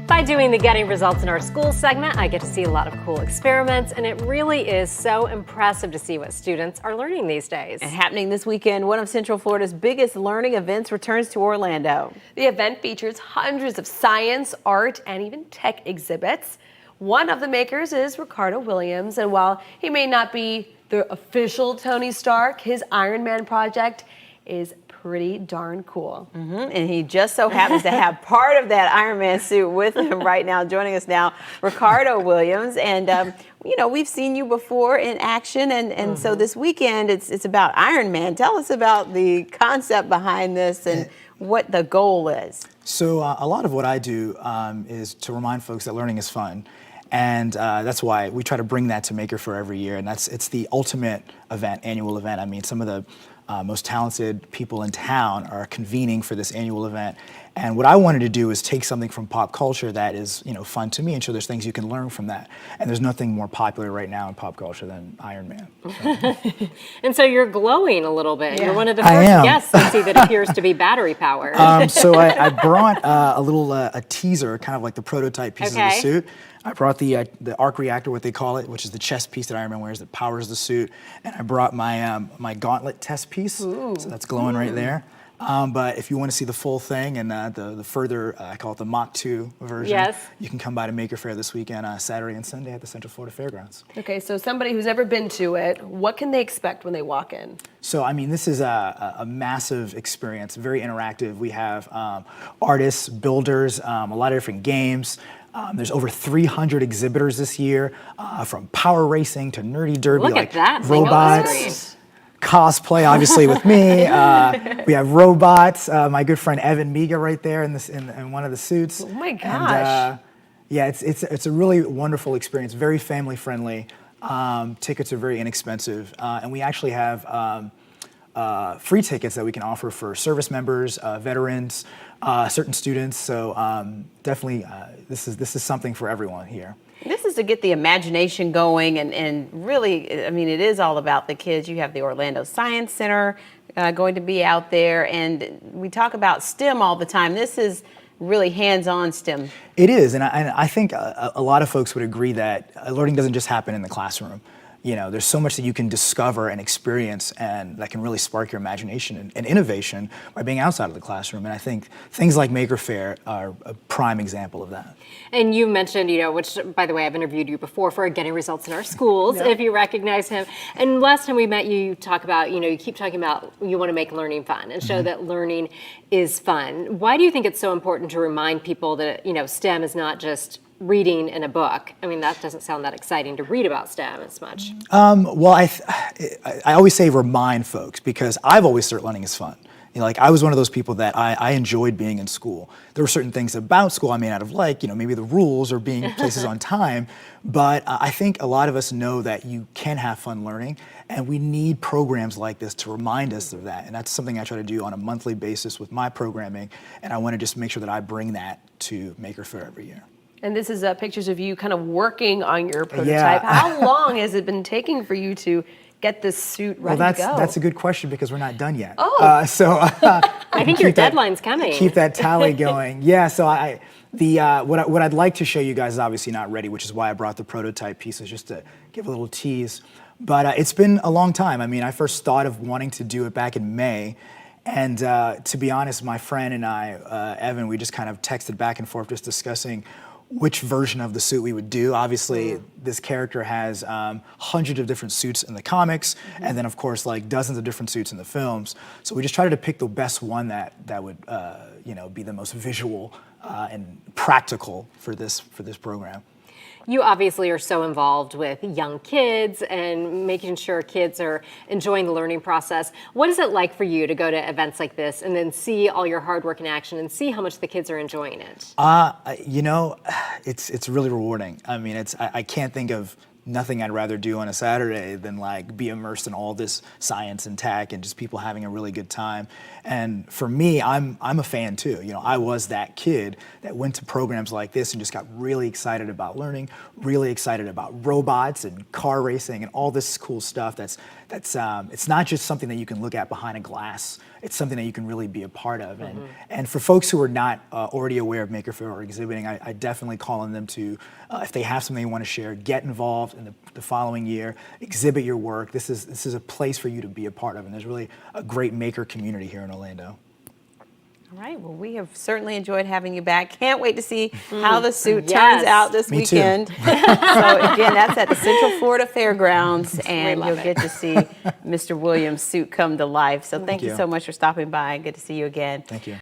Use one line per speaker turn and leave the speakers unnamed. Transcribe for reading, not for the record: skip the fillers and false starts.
By doing the Getting Results in Our Schools segment, I get to see a lot of cool experiments, and it really is so impressive to see what students are learning these days.
And happening this weekend, one of Central Florida's biggest learning events returns to Orlando.
The event features hundreds of science, art, and even tech exhibits. One of the makers is Ricardo Williams, and while he may not be the official Tony Stark, his Iron Man project is pretty darn cool.
And he just so happens to have part of that Iron Man suit with him right now. Joining us now, Ricardo Williams. And, you know, we've seen you before in action. And so this weekend, it's about Iron Man. Tell us about the concept behind this and what the goal is.
So a lot of what I do is to remind folks that learning is fun. And that's why we try to bring that to Maker Faire every year. And it's the ultimate event, annual event. I mean, some of the most talented people in town are convening for this annual event. And what I wanted to do is take something from pop culture that is, you know, fun to me and show there's things you can learn from that. And there's nothing more popular right now in pop culture than Iron Man. So.
And so you're glowing a little bit.
Yeah.
You're one of the first guests to see that appears to be battery powered.
So I brought a little a teaser, kind of like the prototype pieces of the suit. I brought the arc reactor, what they call it, which is the chest piece that Iron Man wears that powers the suit. And I brought my my gauntlet test piece, so that's glowing right there. But if you want to see the full thing and the further, I call it the Mach 2 version, you can come by to Maker Faire this weekend, Saturday and Sunday at the Central Florida Fairgrounds.
Okay, so somebody who's ever been to it, what can they expect when they walk in?
So, I mean, this is a massive experience, very interactive. We have artists, builders, a lot of different games. There's over 300 exhibitors this year, from power racing to nerdy derby,
Look
like
at that.
robots, cosplay, obviously with me. We have robots. My good friend Evan Miga right there in one of the suits.
Oh my gosh!
And, yeah, it's a really wonderful experience. Very family friendly. Tickets are very inexpensive, and we actually have free tickets that we can offer for service members, veterans, certain students. So definitely, this is something for everyone here.
This is to get the imagination going, and really, I mean, it is all about the kids. You have the Orlando Science Center going to be out there, and we talk about STEM all the time. This is really hands-on STEM.
It is, and I think a lot of folks would agree that learning doesn't just happen in the classroom. You know, there's so much that you can discover and experience and that can really spark your imagination and innovation by being outside of the classroom. And I think things like Maker Faire are a prime example of that.
And you mentioned, you know, which, by the way, I've interviewed you before for Getting Results in Our Schools, if you recognize him. And last time we met, you talk about, you know, you keep talking about you want to make learning fun and show that learning is fun. Why do you think it's so important to remind people that, you know, STEM is not just reading in a book? I mean, that doesn't sound that exciting to read about STEM as much.
Well, I always say remind folks, because I've always thought learning is fun. You know, like I was one of those people that I enjoyed being in school. There were certain things about school I may not have liked, you know, maybe the rules or being places on time, but I think a lot of us know that you can have fun learning, and we need programs like this to remind us of that. And that's something I try to do on a monthly basis with my programming, and I want to just make sure that I bring that to Maker Faire every year.
And this is pictures of you kind of working on your prototype.
Yeah.
How long has it been taking for you to get this suit ready to go?
That's a good question, because we're not done yet.
Oh.
I think your deadline's coming.
Keep that tally going. Yeah, so what I'd like to show you guys is obviously not ready, which is why I brought the prototype pieces, just to give a little tease. But it's been a long time. I mean, I first thought of wanting to do it back in May. And to be honest, my friend and I, Evan, we just kind of texted back and forth just discussing which version of the suit we would do. Obviously, this character has hundreds of different suits in the comics, and then of course like dozens of different suits in the films. So we just tried to pick the best one that would you know, be the most visual and practical for this program.
You obviously are so involved with young kids and making sure kids are enjoying the learning process. What is it like for you to go to events like this and then see all your hard work in action and see how much the kids are enjoying it?
You know, it's really rewarding. I mean, I can't think of nothing I'd rather do on a Saturday than like be immersed in all this science and tech and just people having a really good time. And for me, I'm a fan too. You know, I was that kid that went to programs like this and just got really excited about learning, really excited about robots and car racing and all this cool stuff that's that's it's not just something that you can look at behind a glass. It's something that you can really be a part of. And for folks who are not already aware of Maker Faire or exhibiting, I definitely call on them to, if they have something they want to share, get involved in the following year, exhibit your work. This is a place for you to be a part of, and there's really a great maker community here in Orlando.
All right. Well, we have certainly enjoyed having you back. Can't wait to see how the suit
Yes.
turns out this
Me too.
weekend. So again, that's at the Central Florida Fairgrounds, and
love
you'll get to see Mr. Williams' suit come to life. So thank you
you.
so much for stopping by. Good to see you again.
Thank you.